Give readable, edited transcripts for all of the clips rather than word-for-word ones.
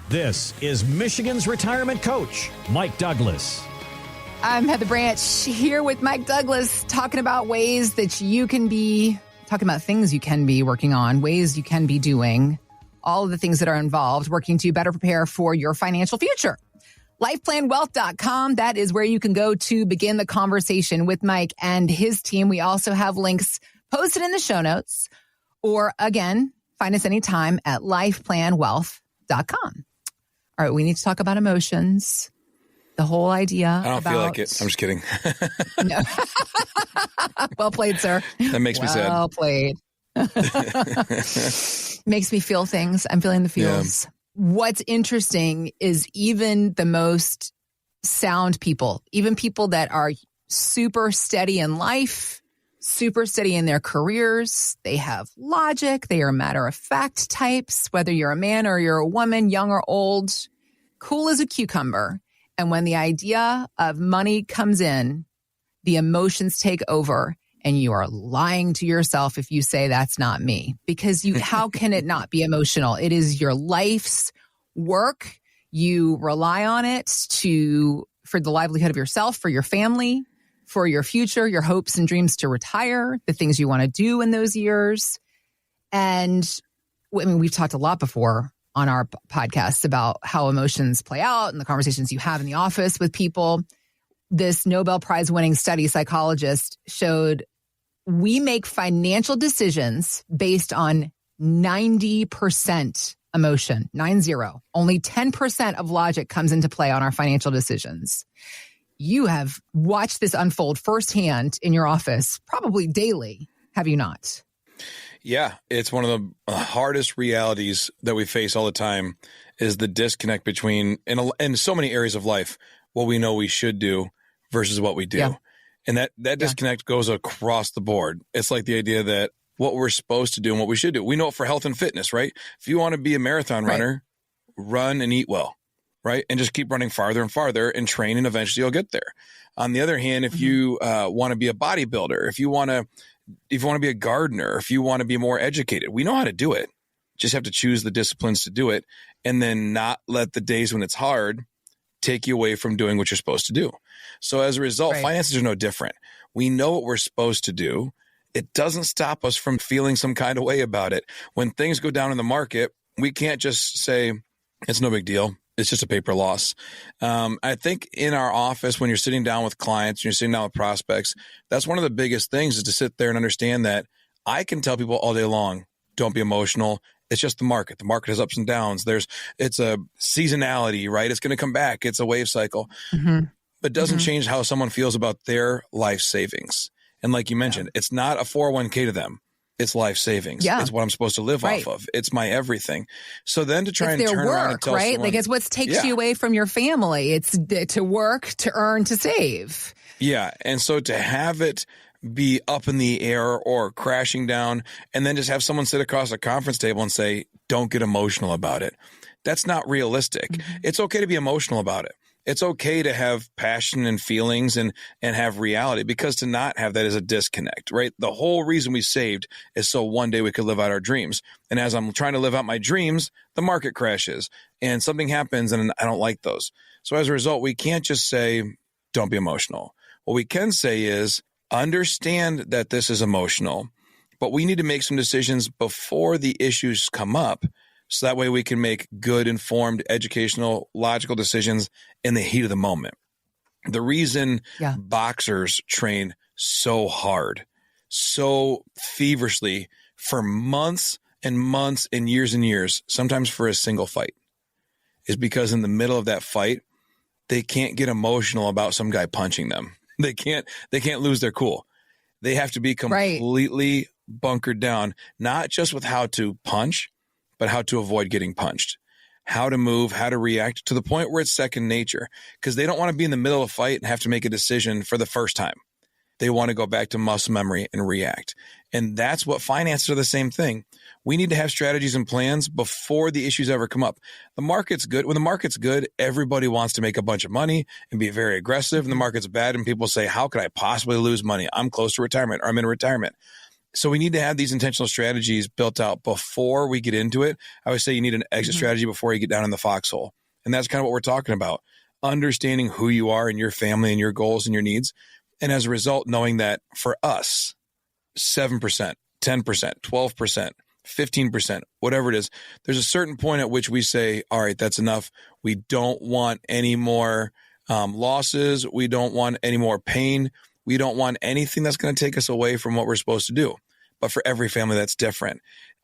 This is Michigan's retirement coach, Mike Douglas. I'm Heather Branch here with Mike Douglas, talking about ways that you can be, talking about things you can be working on, ways you can be doing, all of the things that are involved, working to better prepare for your financial future. LifePlanWealth.com, that is where you can go to begin the conversation with Mike and his team. We also have links posted in the show notes, or again, find us anytime at LifePlanWealth.com. All right, we need to talk about emotions. The whole idea. I don't feel like it. I'm just kidding. No. Well played, sir. That makes me sad. Well played. Makes me feel things. I'm feeling the feels. Yeah. What's interesting is even the most sound people, even people that are super steady in life, super steady in their careers, they have logic, they are matter-of-fact types, whether you're a man or you're a woman, young or old, cool as a cucumber. And when the idea of money comes in, the emotions take over, and you are lying to yourself if you say that's not me. Because how can it not be emotional? It is your life's work. You rely on it for the livelihood of yourself, for your family, for your future, your hopes and dreams to retire, the things you want to do in those years. And I mean, we've talked a lot before on our podcasts about how emotions play out and the conversations you have in the office with people. This Nobel Prize-winning study, psychologist, showed we make financial decisions based on 90% emotion, 90. Only 10% of logic comes into play on our financial decisions. You have watched this unfold firsthand in your office, probably daily, have you not? Yeah, it's one of the hardest realities that we face all the time is the disconnect between, in so many areas of life, what we know we should do versus what we do. Yeah. And that disconnect goes across the board. It's like the idea that what we're supposed to do and what we should do. We know it for health and fitness, right? If you want to be a marathon runner, run and eat well, right? And just keep running farther and farther and train, and eventually you'll get there. On the other hand, if you want to be a bodybuilder, if you want to be a gardener, if you want to be more educated, we know how to do it. Just have to choose the disciplines to do it, and then not let the days when it's hard take you away from doing what you're supposed to do. So as a result, finances are no different. We know what we're supposed to do. It doesn't stop us from feeling some kind of way about it. When things go down in the market, we can't just say, it's no big deal. It's just a paper loss. I think in our office, when you're sitting down with clients, you're sitting down with prospects, that's one of the biggest things is to sit there and understand that I can tell people all day long, don't be emotional. It's just the market. The market has ups and downs. It's a seasonality, right? It's going to come back. It's a wave cycle, but doesn't change how someone feels about their life savings. And like you mentioned, it's not a 401k to them. It's life savings. Yeah. It's what I'm supposed to live off of. It's my everything. So then to try and turn around and tell someone, right? Like it's what takes you away from your family. It's to work, to earn, to save. Yeah. And so to have it be up in the air or crashing down, and then just have someone sit across a conference table and say, don't get emotional about it. That's not realistic. It's okay to be emotional about it. It's okay to have passion and feelings and have reality, because to not have that is a disconnect, right? The whole reason we saved is so one day we could live out our dreams. And as I'm trying to live out my dreams, the market crashes and something happens and I don't like those. So as a result, we can't just say, don't be emotional. What we can say is understand that this is emotional, but we need to make some decisions before the issues come up. So that way we can make good, informed, educational, logical decisions in the heat of the moment. The reason boxers train so hard, so feverishly for months and months and years, sometimes for a single fight, is because in the middle of that fight, they can't get emotional about some guy punching them. They can't lose their cool. They have to be completely bunkered down, not just with how to punch, but how to avoid getting punched, how to move, how to react to the point where it's second nature, because they don't want to be in the middle of a fight and have to make a decision for the first time. They want to go back to muscle memory and react. And that's what finances are the same thing. We need to have strategies and plans before the issues ever come up. The market's good. When the market's good, everybody wants to make a bunch of money and be very aggressive. And the market's bad and people say, how could I possibly lose money? I'm close to retirement or I'm in retirement. So we need to have these intentional strategies built out before we get into it. I always say you need an exit strategy before you get down in the foxhole. And that's kind of what we're talking about. Understanding who you are and your family and your goals and your needs. And as a result, knowing that for us, 7%, 10%, 12%, 15%, whatever it is, there's a certain point at which we say, all right, that's enough. We don't want any more losses. We don't want any more pain. We don't want anything that's going to take us away from what we're supposed to do. But for every family, that's different.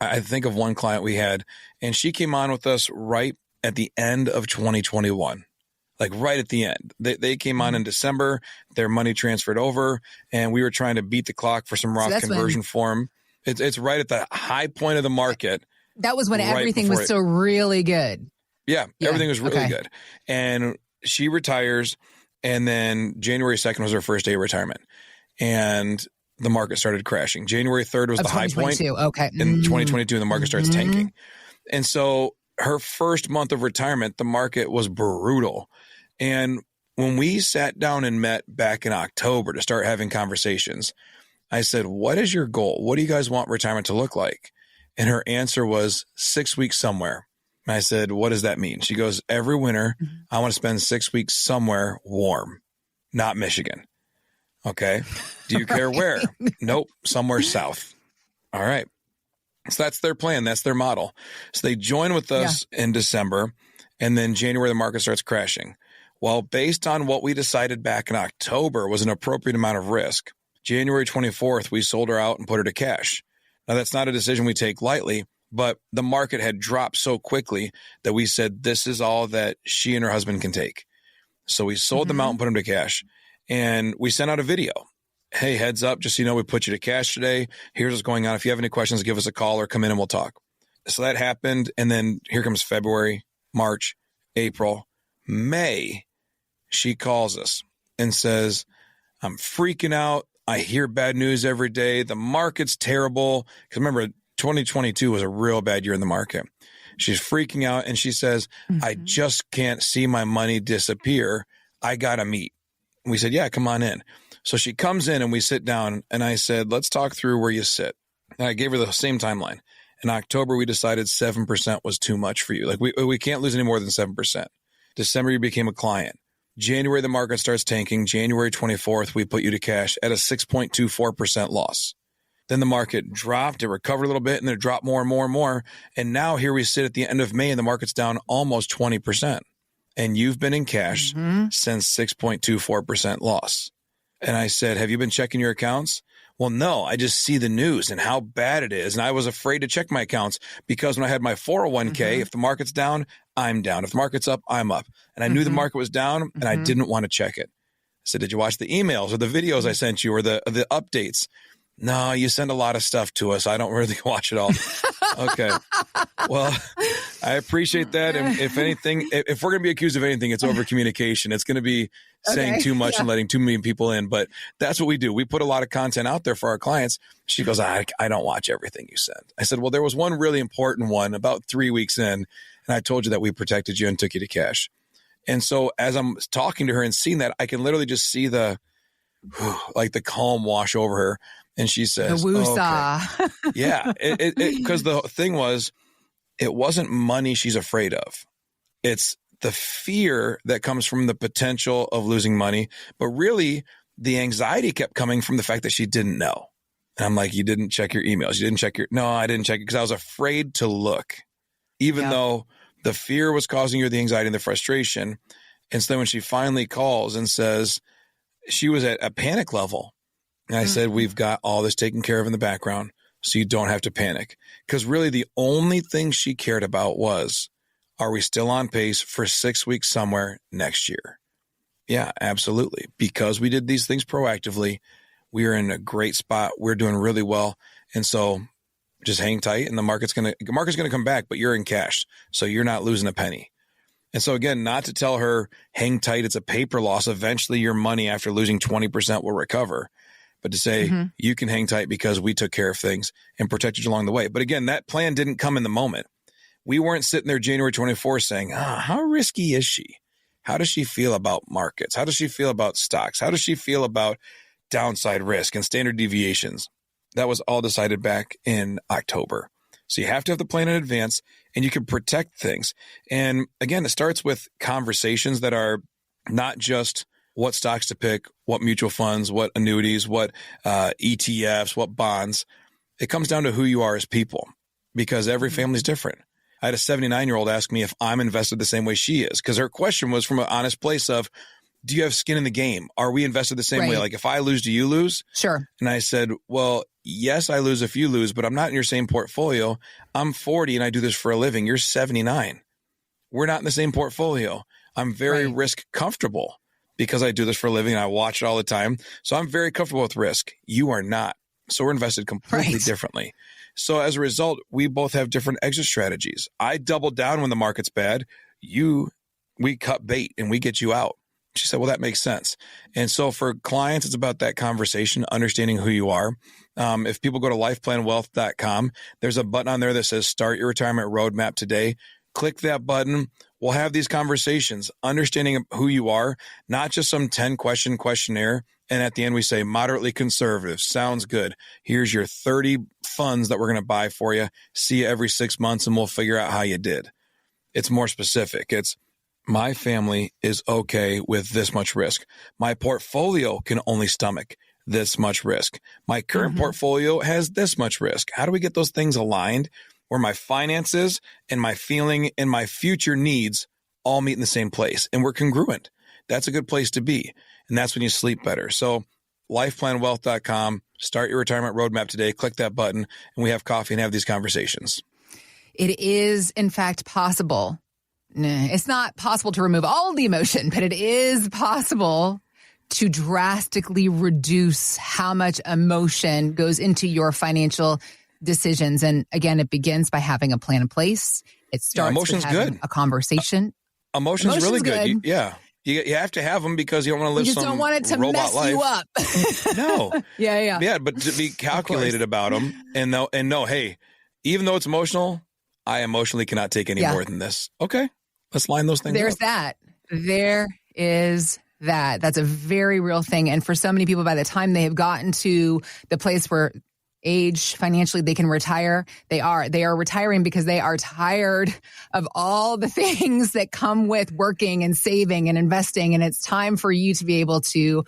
I think of one client we had, and she came on with us right at the end of 2021, like right at the end. They came on in December, their money transferred over, and we were trying to beat the clock for some Roth conversion for them. It's right at the high point of the market. That was when everything was still really good. Yeah, everything was really good. And she retires, and then January 2nd was her first day of retirement. And the market started crashing. January 3rd was the high point. Okay. In 2022, the market starts tanking. And so her first month of retirement, the market was brutal. And when we sat down and met back in October to start having conversations, I said, what is your goal? What do you guys want retirement to look like? And her answer was 6 weeks somewhere. And I said, what does that mean? She goes, every winter, I want to spend 6 weeks somewhere warm, not Michigan. Okay. Do you care where? Nope. Somewhere south. All right. So that's their plan. That's their model. So they join with us in December, and then January, the market starts crashing. Well, based on what we decided back in October was an appropriate amount of risk, January 24th, we sold her out and put her to cash. Now, that's not a decision we take lightly, but the market had dropped so quickly that we said, this is all that she and her husband can take. So we sold them out and put them to cash. And we sent out a video. Hey, heads up, just so you know, we put you to cash today. Here's what's going on. If you have any questions, give us a call or come in and we'll talk. So that happened. And then here comes February, March, April, May. She calls us and says, I'm freaking out. I hear bad news every day. The market's terrible. Because remember, 2022 was a real bad year in the market. She's freaking out and she says, I just can't see my money disappear. I got to meet. We said, yeah, come on in. So she comes in and we sit down and I said, let's talk through where you sit. And I gave her the same timeline. In October, we decided 7% was too much for you. Like we can't lose any more than 7%. December, you became a client. January, the market starts tanking. January 24th, we put you to cash at a 6.24% loss. Then the market dropped, it recovered a little bit, and then it dropped more and more and more. And now here we sit at the end of May and the market's down almost 20%. And you've been in cash since 6.24% loss. And I said, have you been checking your accounts? Well, no, I just see the news and how bad it is. And I was afraid to check my accounts because when I had my 401k, if the market's down, I'm down. If the market's up, I'm up. And I knew the market was down and I didn't want to check it. I said, did you watch the emails or the videos I sent you or the updates? No, you send a lot of stuff to us. I don't really watch it all. Okay. Well, I appreciate that. And if anything, if we're going to be accused of anything, it's over communication. It's going to be saying too much and letting too many people in. But that's what we do. We put a lot of content out there for our clients. She goes, I don't watch everything you send. I said, well, there was one really important one about 3 weeks in. And I told you that we protected you and took you to cash. And so as I'm talking to her and seeing that, I can literally just see the calm wash over her. And she says, the woo-saw. Okay. Yeah, because the thing was, it wasn't money she's afraid of. It's the fear that comes from the potential of losing money. But really, the anxiety kept coming from the fact that she didn't know. And I'm like, you didn't check your emails. You didn't check no, I didn't check it because I was afraid to look, even though the fear was causing her the anxiety and the frustration. And so then when she finally calls and says she was at a panic level, and I said, we've got all this taken care of in the background, so you don't have to panic. Because really the only thing she cared about was, are we still on pace for 6 weeks somewhere next year? Yeah, absolutely. Because we did these things proactively, we are in a great spot. We're doing really well. And so just hang tight and the market's going to come back, but you're in cash. So you're not losing a penny. And so again, not to tell her, hang tight, it's a paper loss. Eventually your money after losing 20% will recover. But to say you can hang tight because we took care of things and protected you along the way. But again, that plan didn't come in the moment. We weren't sitting there January 24th saying, how risky is she? How does she feel about markets? How does she feel about stocks? How does she feel about downside risk and standard deviations? That was all decided back in October. So you have to have the plan in advance, and you can protect things. And again, it starts with conversations that are not just what stocks to pick, what mutual funds, what annuities, what ETFs, what bonds. It comes down to who you are as people, because every family's different. I had a 79-year-old ask me if I'm invested the same way she is, because her question was from an honest place of, do you have skin in the game? Are we invested the same way? Like, if I lose, do you lose? Sure. And I said, well, yes, I lose if you lose, but I'm not in your same portfolio. I'm 40 and I do this for a living. You're 79. We're not in the same portfolio. I'm very risk comfortable because I do this for a living and I watch it all the time. So I'm very comfortable with risk. You are not. So we're invested completely differently. So as a result, we both have different exit strategies. I double down when the market's bad. We cut bait and we get you out. She said, well, that makes sense. And so for clients, it's about that conversation, understanding who you are. If people go to lifeplanwealth.com, there's a button on there that says start your retirement roadmap today. Click that button. We'll have these conversations, understanding who you are, not just some 10-question questionnaire. And at the end, we say moderately conservative. Sounds good. Here's your 30 funds that we're going to buy for you. See you every 6 months and we'll figure out how you did. It's more specific. It's my family is okay with this much risk. My portfolio can only stomach this much risk. My current portfolio has this much risk. How do we get those things aligned where my finances and my feeling and my future needs all meet in the same place and we're congruent? That's a good place to be. And that's when you sleep better. So lifeplanwealth.com, start your retirement roadmap today. Click that button and we have coffee and have these conversations. It is, in fact, possible. It's not possible to remove all the emotion, but it is possible to drastically reduce how much emotion goes into your financial decisions. And again, it begins by having a plan in place. It starts with having a conversation. Emotion's really good. You have to have them because you don't want to live some don't want it to robot mess life. You up. No. Yeah, but to be calculated about them and know, hey, even though it's emotional, I emotionally cannot take any more than this. Okay. Let's line those things up. There is that. That's a very real thing. And for so many people, by the time they have gotten to the place where age financially they can retire, they are retiring because they are tired of all the things that come with working and saving and investing. And it's time for you to be able to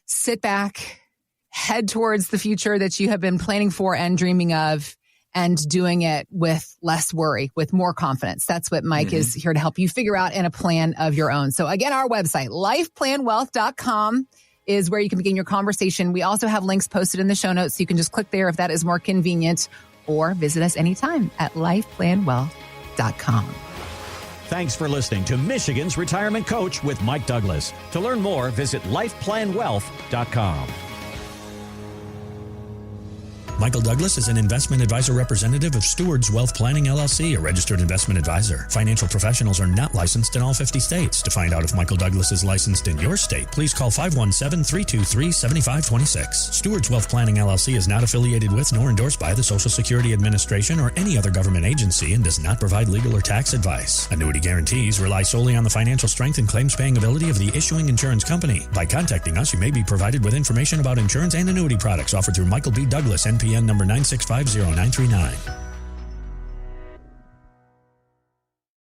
sit back, head towards the future that you have been planning for and dreaming of, and doing it with less worry, with more confidence. That's what Mike is here to help you figure out in a plan of your own. So again, our website, lifeplanwealth.com, is where you can begin your conversation. We also have links posted in the show notes, so you can just click there if that is more convenient, or visit us anytime at lifeplanwealth.com. Thanks for listening to Michigan's Retirement Coach with Mike Douglas. To learn more, visit lifeplanwealth.com. Michael Douglas is an investment advisor representative of Stewards Wealth Planning, LLC, a registered investment advisor. Financial professionals are not licensed in all 50 states. To find out if Michael Douglas is licensed in your state, please call 517-323-7526. Stewards Wealth Planning, LLC is not affiliated with nor endorsed by the Social Security Administration or any other government agency and does not provide legal or tax advice. Annuity guarantees rely solely on the financial strength and claims-paying ability of the issuing insurance company. By contacting us, you may be provided with information about insurance and annuity products offered through Michael B. Douglas, NPN number 9650939.